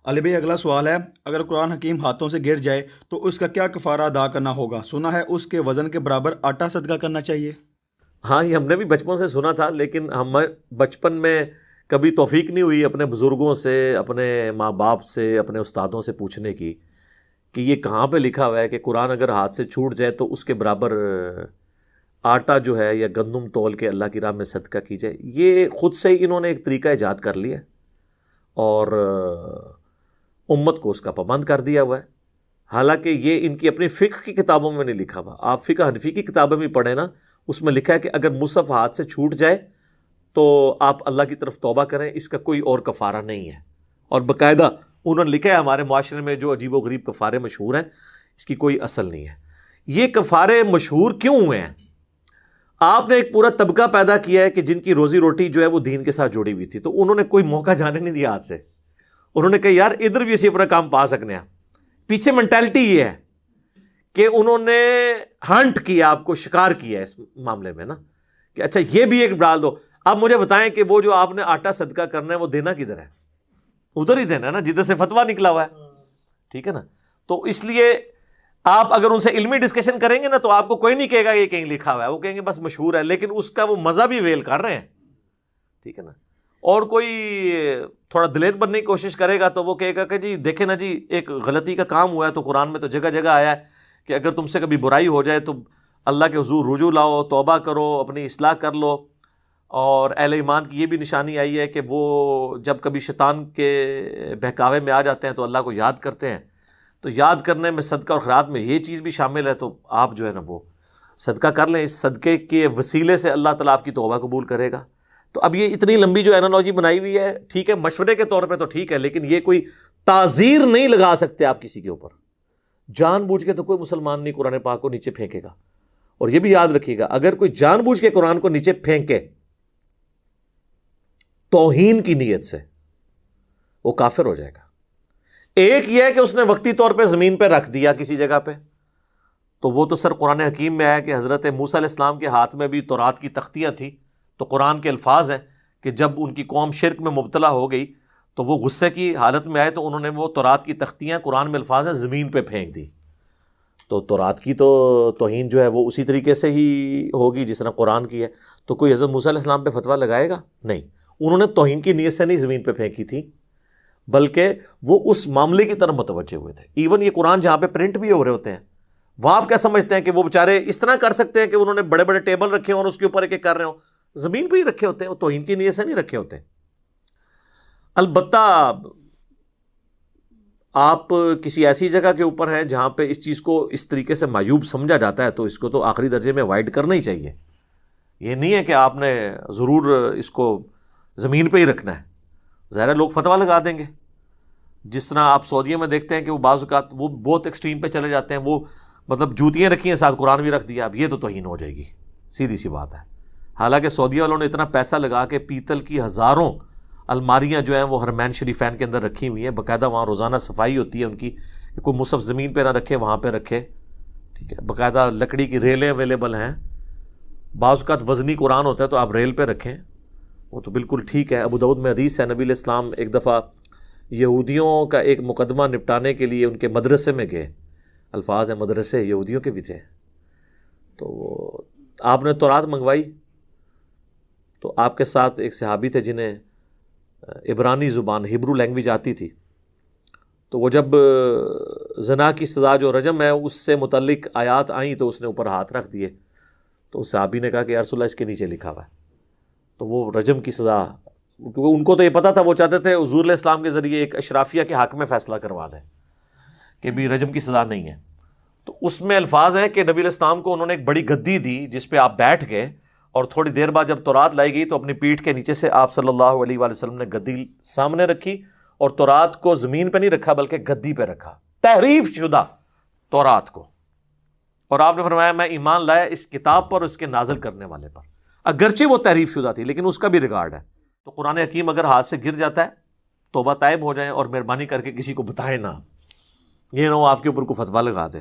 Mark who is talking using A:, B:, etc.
A: علی بھائی اگلا سوال ہے، اگر قرآن حکیم ہاتھوں سے گر جائے تو اس کا کیا کفارہ ادا کرنا ہوگا؟ سنا ہے اس کے وزن کے برابر آٹا صدقہ کرنا چاہیے۔
B: ہاں، یہ ہم نے بھی بچپن سے سنا تھا، لیکن ہم بچپن میں کبھی توفیق نہیں ہوئی اپنے بزرگوں سے، اپنے ماں باپ سے، اپنے استادوں سے پوچھنے کی کہ یہ کہاں پہ لکھا ہوا ہے کہ قرآن اگر ہاتھ سے چھوٹ جائے تو اس کے برابر آٹا جو ہے یا گندم تول کے اللہ کی راہ میں صدقہ کی جائے۔ یہ خود سے ہی انہوں نے ایک طریقہ ایجاد کر لیا اور امت کو اس کا پابند کر دیا ہوا ہے۔ حالانکہ یہ ان کی اپنی فقہ کی کتابوں میں نہیں لکھا ہوا۔ آپ فقہ حنفی کی کتابیں بھی پڑھیں نا، اس میں لکھا ہے کہ اگر مصحف ہاتھ سے چھوٹ جائے تو آپ اللہ کی طرف توبہ کریں، اس کا کوئی اور کفارہ نہیں ہے۔ اور باقاعدہ انہوں نے لکھا ہے ہمارے معاشرے میں جو عجیب و غریب کفارے مشہور ہیں، اس کی کوئی اصل نہیں ہے۔ یہ کفارے مشہور کیوں ہوئے ہیں؟ آپ نے ایک پورا طبقہ پیدا کیا ہے کہ جن کی روزی روٹی جو ہے وہ دین کے ساتھ جڑی ہوئی تھی، تو انہوں نے کوئی موقع جانے نہیں دیا ہاتھ سے۔ انہوں نے کہا یار ادھر بھی اسی اپنا کام پا سکنے ہیں۔ پیچھے مینٹالٹی یہ ہے کہ انہوں نے ہنٹ کیا، آپ کو شکار کیا ہے اس معاملے میں نا، کہ اچھا یہ بھی ایک ڈال دو۔ اب مجھے بتائیں کہ وہ جو آپ نے آٹا صدقہ کرنا ہے وہ دینا کدھر ہے؟ ادھر ہی دینا ہے نا جدھر سے فتویٰ نکلا ہوا ہے، ٹھیک ہے نا؟ تو اس لیے آپ اگر ان سے علمی ڈسکشن کریں گے نا تو آپ کو کوئی نہیں کہے گا یہ کہیں لکھا ہوا ہے، وہ کہیں گے بس مشہور ہے، لیکن اس کا وہ مزہ بھی ویل کر رہے ہیں، ٹھیک ہے نا؟ اور کوئی تھوڑا دلیر بننے کی کوشش کرے گا تو وہ کہے گا کہ جی دیکھیں نا جی ایک غلطی کا کام ہوا ہے، تو قرآن میں تو جگہ جگہ آیا ہے کہ اگر تم سے کبھی برائی ہو جائے تو اللہ کے حضور رجوع لاؤ، توبہ کرو، اپنی اصلاح کر لو۔ اور اہل ایمان کی یہ بھی نشانی آئی ہے کہ وہ جب کبھی شیطان کے بہکاوے میں آ جاتے ہیں تو اللہ کو یاد کرتے ہیں، تو یاد کرنے میں صدقہ اور خیرات میں یہ چیز بھی شامل ہے، تو آپ جو ہے نا وہ صدقہ کر لیں، اس صدقے کے وسیلے سے اللہ تعالیٰ آپ کی توبہ قبول کرے گا۔ تو اب یہ اتنی لمبی جو اینالوجی بنائی ہوئی ہے، ٹھیک ہے مشورے کے طور پہ تو ٹھیک ہے، لیکن یہ کوئی تعزیر نہیں لگا سکتے آپ کسی کے اوپر۔ جان بوجھ کے تو کوئی مسلمان نہیں قرآن پاک کو نیچے پھینکے گا۔ اور یہ بھی یاد رکھیے گا اگر کوئی جان بوجھ کے قرآن کو نیچے پھینکے توہین کی نیت سے، وہ کافر ہو جائے گا۔ ایک یہ ہے کہ اس نے وقتی طور پہ زمین پہ رکھ دیا کسی جگہ پہ، تو وہ تو سر قرآن حکیم میں آیا کہ حضرت موسیٰ علیہ السلام کے ہاتھ میں بھی تورات کی تختیاں تھیں، تو قرآن کے الفاظ ہیں کہ جب ان کی قوم شرک میں مبتلا ہو گئی تو وہ غصے کی حالت میں آئے تو انہوں نے وہ تورات کی تختیاں، قرآن میں الفاظ ہیں، زمین پہ پھینک دی۔ تو تورات کی تو توہین جو ہے وہ اسی طریقے سے ہی ہوگی جس طرح قرآن کی ہے۔ تو کوئی حضرت موسیٰ علیہ السلام پہ فتویٰ لگائے گا؟ نہیں، انہوں نے توہین کی نیت سے نہیں زمین پہ پھینکی تھی، بلکہ وہ اس معاملے کی طرف متوجہ ہوئے تھے۔ ایون یہ قرآن جہاں پہ پرنٹ بھی ہو رہے ہوتے ہیں، وہاں آپ کیا سمجھتے ہیں کہ وہ بیچارے اس طرح کر سکتے ہیں کہ انہوں نے بڑے بڑے ٹیبل رکھے ہوں اور اس کے اوپر ایک کر رہے ہوں؟ زمین پہ ہی رکھے ہوتے ہیں، وہ توہین کی نیت سے نہیں رکھے ہوتے۔ البتہ آپ کسی ایسی جگہ کے اوپر ہیں جہاں پہ اس چیز کو اس طریقے سے معیوب سمجھا جاتا ہے تو اس کو تو آخری درجے میں اوائڈ کرنا ہی چاہیے۔ یہ نہیں ہے کہ آپ نے ضرور اس کو زمین پہ ہی رکھنا ہے، ظاہر ہے لوگ فتویٰ لگا دیں گے۔ جس طرح آپ سعودیہ میں دیکھتے ہیں کہ وہ بعض اوقات وہ بہت ایکسٹریم پہ چلے جاتے ہیں، وہ مطلب جوتیاں رکھی ہیں ساتھ قرآن بھی رکھ دیا، اب یہ تو توہین ہو جائے گی، سیدھی سی بات ہے۔ حالانکہ سعودیہ والوں نے اتنا پیسہ لگا کے پیتل کی ہزاروں الماریاں جو ہیں وہ حرمین شریفین کے اندر رکھی ہوئی ہیں، باقاعدہ وہاں روزانہ صفائی ہوتی ہے ان کی، کہ کوئی مصحف زمین پہ نہ رکھے، وہاں پہ رکھے، ٹھیک ہے، باقاعدہ لکڑی کی ریلیں اویلیبل ہیں، بعض اوقات وزنی قرآن ہوتا ہے تو آپ ریل پہ رکھیں، وہ تو بالکل ٹھیک ہے۔ ابو داؤد میں حدیث ہے، نبی علیہ السلام ایک دفعہ یہودیوں کا ایک مقدمہ نپٹانے کے لیے ان کے مدرسے میں گئے، الفاظ ہیں مدرسے یہودیوں کے بھی تھے، تو آپ نے تورات منگوائی، تو آپ کے ساتھ ایک صحابی تھے جنہیں عبرانی زبان ہیبرو لینگویج آتی تھی، تو وہ جب زنا کی سزا جو رجم ہے اس سے متعلق آیات آئیں تو اس نے اوپر ہاتھ رکھ دیے، تو اس صحابی نے کہا کہ یا رسول اللہ اس کے نیچے لکھا ہوا ہے، تو وہ رجم کی سزا، کیونکہ ان کو تو یہ پتا تھا، وہ چاہتے تھے حضور علیہ السلام کے ذریعے ایک اشرافیہ کے حق میں فیصلہ کروا دیں کہ بھی رجم کی سزا نہیں ہے۔ تو اس میں الفاظ ہیں کہ نبی علیہ السلام کو انہوں نے ایک بڑی گدی دی جس پہ آپ بیٹھ گئے، اور تھوڑی دیر بعد جب تورات لائی گئی تو اپنی پیٹھ کے نیچے سے آپ صلی اللہ علیہ وآلہ وسلم نے گدی سامنے رکھی اور تورات کو زمین پہ نہیں رکھا بلکہ گدی پہ رکھا، تحریف شدہ تورات کو، اور آپ نے فرمایا میں ایمان لایا اس کتاب پر، اس کے نازل کرنے والے پر، اگرچہ وہ تحریف شدہ تھی لیکن اس کا بھی ریکارڈ ہے۔ تو قرآن حکیم اگر ہاتھ سے گر جاتا ہے توبہ طائب ہو جائیں، اور مہربانی کر کے کسی کو بتائیں نہ، یہ نہ ہو آپ کے اوپر کوئی فتویٰ لگا دے۔